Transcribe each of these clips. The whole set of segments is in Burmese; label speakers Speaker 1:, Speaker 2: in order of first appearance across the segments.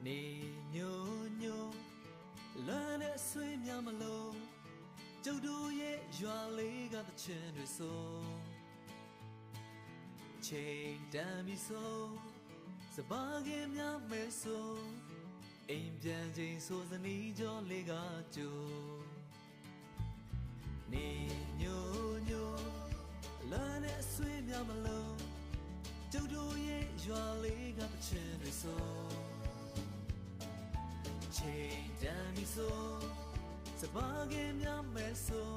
Speaker 1: နေညိုညိုလမ်းနဲ့ဆွေးများမလို့ကျုပ်တို့ရဲ့ရွာလေးကတချင်တွေဆိုချိန်တန်ပြီဆိုစပါးကင်များမဲဆိုအိမ်ပြန်ချိန်ဆိုစနီးကြောလေးကကြိုနေညိုညိုလမ်းနဲ့ဆွေးများမလို့ကျုပ်တို့ရဲ့ရွာလေးကတချင်တွေဆိုချိန်တန်ပြီဆိုစပါးကင်များမဲဆို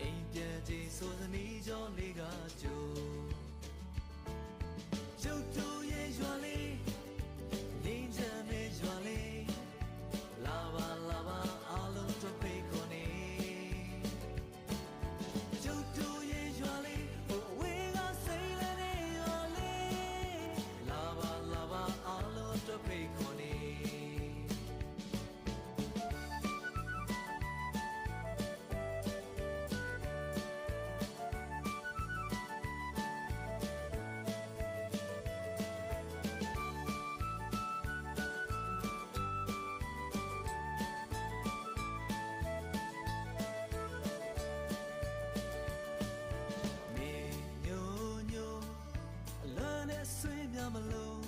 Speaker 1: အိမ်ပြန်ချိန်ဆိုစနီးကြောလေးကကြိုကျုပ်တို့ရဲ့ရွာလေးငြိမ်းချမ်းတဲ့ရွာလေးလာပါလာပါအားလုံးတို့ဖိတ်ခေါ်နေကျုပ်တို့ရဲ့ရွာလေးဟိုဝေးကစိတ်လည်းတဲ့ရွာလေးလာပါလာပါအားလုံးတို့ဖိတ်ခေါ်နေမလို့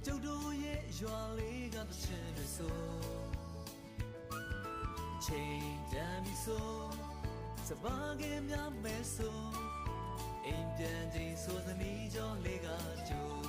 Speaker 1: ကျုပ်တို့ရဲ့ရွာလေးကတချင်တွေဆိုချိန်တန်ပြီဆိုစပါးကင်များမဲဆိုအိမ်ပြန်ချိန်ဆိုသနီးကြောလေးကကြို